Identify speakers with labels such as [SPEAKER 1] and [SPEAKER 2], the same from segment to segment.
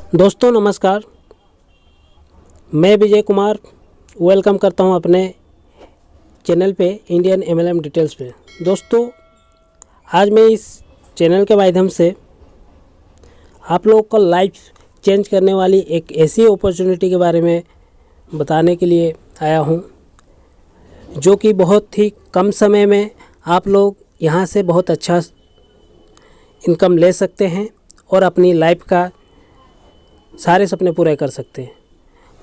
[SPEAKER 1] दोस्तों नमस्कार, मैं विजय कुमार वेलकम करता हूं अपने चैनल पे इंडियन एमएलएम डिटेल्स पे। दोस्तों आज मैं इस चैनल के माध्यम से आप लोगों को लाइफ चेंज करने वाली एक ऐसी अपॉर्चुनिटी के बारे में बताने के लिए आया हूं, जो कि बहुत ही कम समय में आप लोग यहां से बहुत अच्छा इनकम ले सकते हैं और अपनी लाइफ का सारे सपने पूरे कर सकते हैं।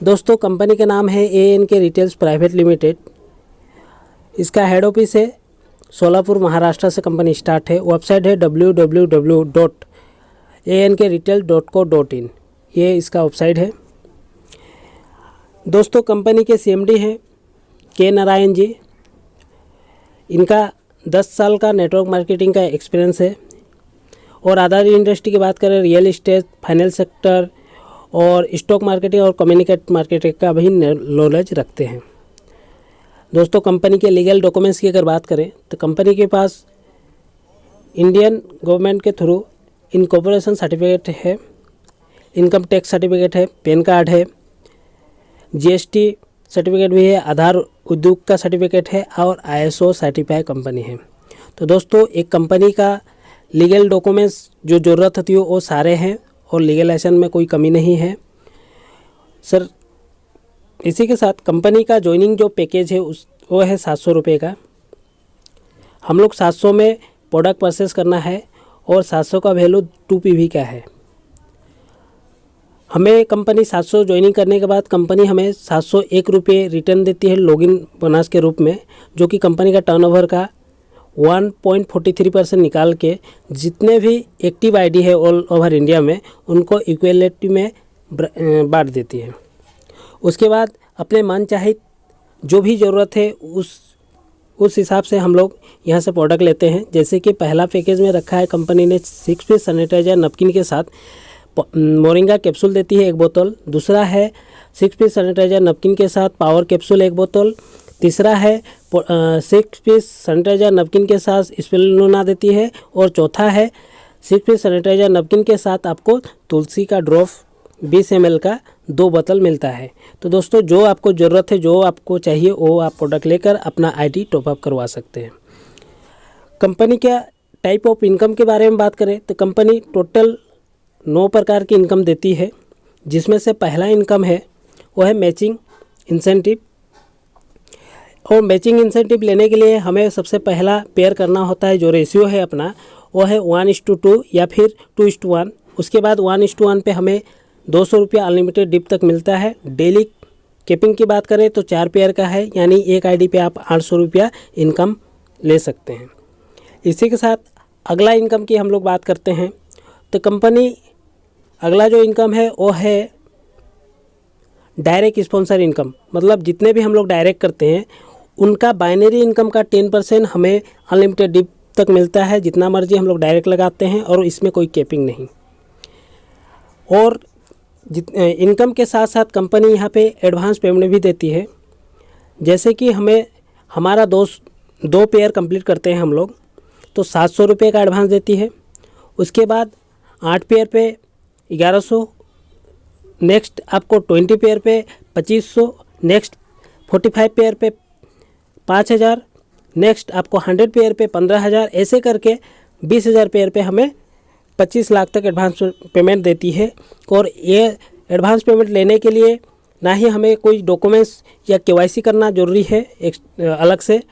[SPEAKER 1] दोस्तों कंपनी का नाम है ANK रिटेल्स प्राइवेट लिमिटेड। इसका हेड ऑफिस है सोलापुर महाराष्ट्र से कंपनी स्टार्ट है। वेबसाइट है www.ankretail.co.in, ये इसका वेबसाइट है। दोस्तों कंपनी के CMD हैं के नारायण जी। इनका 10 साल का नेटवर्क मार्केटिंग का एक्सपीरियंस है और अदर इंडस्ट्री की बात करें रियल एस्टेट, फाइनेंस सेक्टर और स्टॉक मार्केटिंग और कम्युनिकेट मार्केटिंग का भी नॉलेज रखते हैं। दोस्तों कंपनी के लीगल डॉक्यूमेंट्स की अगर बात करें तो कंपनी के पास इंडियन गवर्नमेंट के थ्रू इनकॉर्पोरेशन सर्टिफिकेट है, इनकम टैक्स सर्टिफिकेट है, पैन कार्ड है, GST सर्टिफिकेट भी है, आधार उद्योग का सर्टिफिकेट है और ISO सर्टिफाइड कंपनी है। तो दोस्तों एक कंपनी का लीगल डॉक्यूमेंट्स जो ज़रूरत होती है वो सारे हैं और लीगलाइजेशन में कोई कमी नहीं है सर। इसी के साथ कंपनी का ज्वाइनिंग जो पैकेज है वो है 700 रुपये का। हम लोग 700 में प्रोडक्ट परचेस करना है और 700 का वैल्यू 2 PV का है। हमें कंपनी 700 ज्वाइनिंग करने के बाद कंपनी हमें 701 रुपये रिटर्न देती है लॉगिन बोनस के रूप में, जो कि कंपनी का टर्नओवर का 1.43% निकाल के जितने भी एक्टिव आईडी है ऑल ओवर इंडिया में उनको इक्वलिटी में बांट देती है। उसके बाद अपने मन चाहे जो भी ज़रूरत है उस हिसाब से हम लोग यहाँ से प्रोडक्ट लेते हैं। जैसे कि पहला पैकेज में रखा है कंपनी ने 6 पीस सैनिटाइजर नैपकिन के साथ मोरिंगा कैप्सूल देती है 1 बोतल। दूसरा है 6 पीस सैनिटाइजर नैपकिन के साथ पावर कैप्सूल 1 बोतल। तीसरा है 6 पीस सैनिटाइजर नैपकिन के साथ स्पिरुलिना देती है। और चौथा है 6 पीस सैनिटाइजर नैपकिन के साथ आपको तुलसी का ड्रॉप 20 ml का 2 बोतल मिलता है। तो दोस्तों जो आपको ज़रूरत है, जो आपको चाहिए वो आप प्रोडक्ट लेकर अपना ID टॉपअप करवा सकते हैं। कंपनी का टाइप ऑफ इनकम के बारे में बात करें तो कंपनी टोटल 9 प्रकार की इनकम देती है, जिसमें से पहला इनकम है वो है मैचिंग इंसेंटिव। और मैचिंग इंसेंटिव लेने के लिए हमें सबसे पहला पेयर करना होता है, जो रेशियो है अपना वो है 1:2 या फिर 2:1। उसके बाद 1:1 पे हमें 200 रुपया अनलिमिटेड डिप तक मिलता है। डेली कैपिंग की बात करें तो 4 पेयर का है, यानी एक ID पे आप 800 रुपया इनकम ले सकते हैं। इसी के साथ अगला इनकम की हम लोग बात करते हैं तो कंपनी अगला जो इनकम है वो है डायरेक्ट स्पॉन्सर इनकम। मतलब जितने भी हम लोग डायरेक्ट करते हैं उनका बाइनरी इनकम का 10% हमें अनलिमिटेड डिप तक मिलता है, जितना मर्जी हम लोग डायरेक्ट लगाते हैं और इसमें कोई कैपिंग नहीं। और इनकम के साथ साथ कंपनी यहाँ पे एडवांस पेमेंट भी देती है। जैसे कि हमें हमारा 2 पेयर कंप्लीट करते हैं हम लोग तो 700 रुपये का एडवांस देती है। उसके बाद 8 पेयर पे 1100, नेक्स्ट आपको 20 पेयर पे 2500, नेक्स्ट 45 पेयर पे 5000, नेक्स्ट आपको 100 पेयर पे 15000, ऐसे करके 20,000 पेयर पे हमें 25 लाख तक एडवांस पेमेंट देती है। और ये एडवांस पेमेंट लेने के लिए ना ही हमें कोई डॉक्यूमेंट्स या KYC करना ज़रूरी है एक अलग से,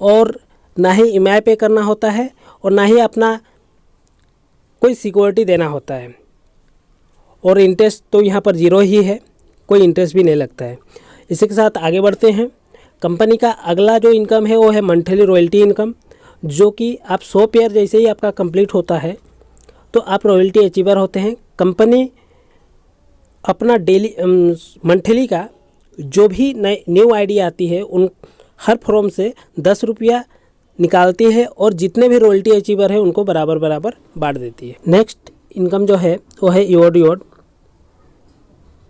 [SPEAKER 1] और ना ही EMI पे करना होता है, और ना ही अपना कोई सिक्योरिटी देना होता है। और इंटरेस्ट तो यहाँ पर 0 ही है, कोई इंटरेस्ट भी नहीं लगता है। इसी के साथ आगे बढ़ते हैं। कंपनी का अगला जो इनकम है वो है मंथली रॉयल्टी इनकम, जो कि आप 100 पेयर जैसे ही आपका कंप्लीट होता है तो आप रॉयल्टी अचीवर होते हैं। कंपनी अपना डेली मंथली का जो भी न्यू ID आती है उन हर फॉर्म से 10 रुपया निकालती है और जितने भी रॉयल्टी अचीवर है उनको बराबर बांट देती है। नेक्स्ट इनकम जो है वो है ईओड।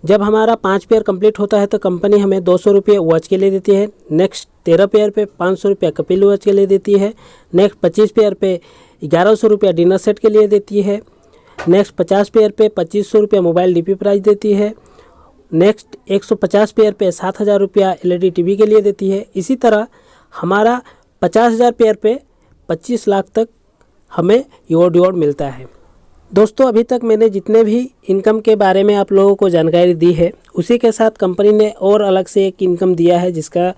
[SPEAKER 1] जब हमारा 5 पेयर कंप्लीट होता है तो कंपनी हमें 200 रुपये वॉच के लिए देती है। नेक्स्ट 13 पेयर पे 500 रुपया कपिल वॉच के लिए देती है। नेक्स्ट 25 पेयर पे 1100 रुपया डिनर सेट के लिए देती है। नेक्स्ट 50 पेयर पे 2500 रुपया मोबाइल DP प्राइस देती है। नेक्स्ट 150 पेयर पे 7000 रुपया LED TV के लिए देती है। इसी तरह हमारा 50,000 पेयर पे 25 लाख तक हमें डिओड मिलता है। दोस्तों, अभी तक मैंने जितने भी इनकम के बारे में आप लोगों को जानकारी दी है, उसी के साथ कंपनी ने और अलग से एक इनकम दिया है जिसका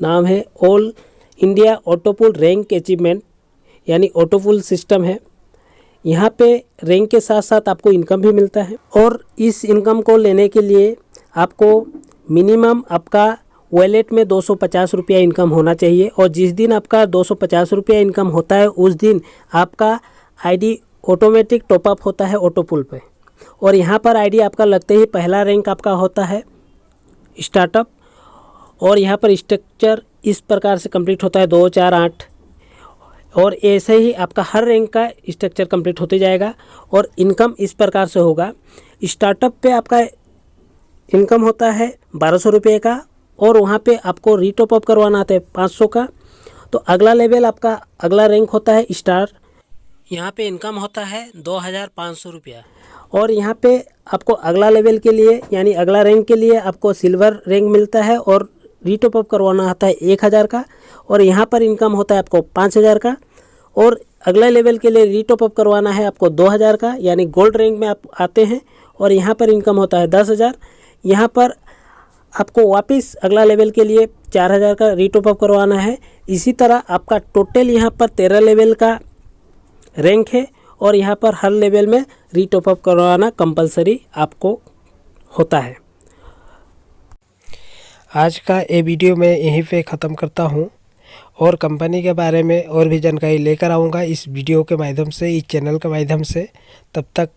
[SPEAKER 1] नाम है ऑल इंडिया ऑटोपुल रैंक अचीवमेंट, यानी ऑटोपुल सिस्टम है। यहाँ पे रैंक के साथ साथ आपको इनकम भी मिलता है और इस इनकम को लेने के लिए आपको मिनिमम आपका वॉलेट में 250 रुपया इनकम होना चाहिए और जिस दिन आपका 250 रुपया इनकम होता है उस दिन आपका आईडी ऑटोमेटिक टॉपअप होता है ऑटोपुल पे। और यहाँ पर आईडी आपका लगते ही पहला रैंक आपका होता है स्टार्टअप और यहाँ पर स्ट्रक्चर इस प्रकार से कंप्लीट होता है 2, 4, 8 और ऐसे ही आपका हर रैंक का स्ट्रक्चर कंप्लीट होते जाएगा और इनकम इस प्रकार से होगा। स्टार्टअप पे आपका इनकम होता है 1200 रुपये का और वहाँ पे आपको रीटॉप अप करवाना आता है 500 का। तो अगला लेवल आपका अगला रैंक होता है स्टार, यहाँ पे इनकम होता है 2500 रुपया और यहाँ पे आपको अगला लेवल के लिए यानी अगला रैंक के लिए आपको सिल्वर रैंक मिलता है और रीटॉप अप करवाना आता है 1000 का और यहाँ पर इनकम होता है आपको 5000 का और अगले लेवल के लिए रीटॉप अप करवाना है आपको 2000 का, यानी गोल्ड रैंक में आप आते हैं और यहाँ पर इनकम होता है 10,000। यहाँ पर आपको वापस अगला लेवल के लिए 4000 का रीटॉप अप करवाना है। इसी तरह आपका टोटल यहाँ पर 13 लेवल का रैंक है और यहाँ पर हर लेवल में रीटॉप अप करवाना कंपलसरी आपको होता है।
[SPEAKER 2] आज का ये वीडियो मैं यहीं पे ख़त्म करता हूँ और कंपनी के बारे में और भी जानकारी लेकर आऊँगा इस वीडियो के माध्यम से, इस चैनल के माध्यम से। तब तक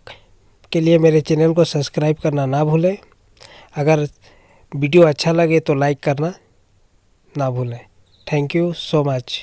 [SPEAKER 2] के लिए मेरे चैनल को सब्सक्राइब करना ना भूलें। अगर वीडियो अच्छा लगे तो लाइक करना ना भूलें। Thank you so much.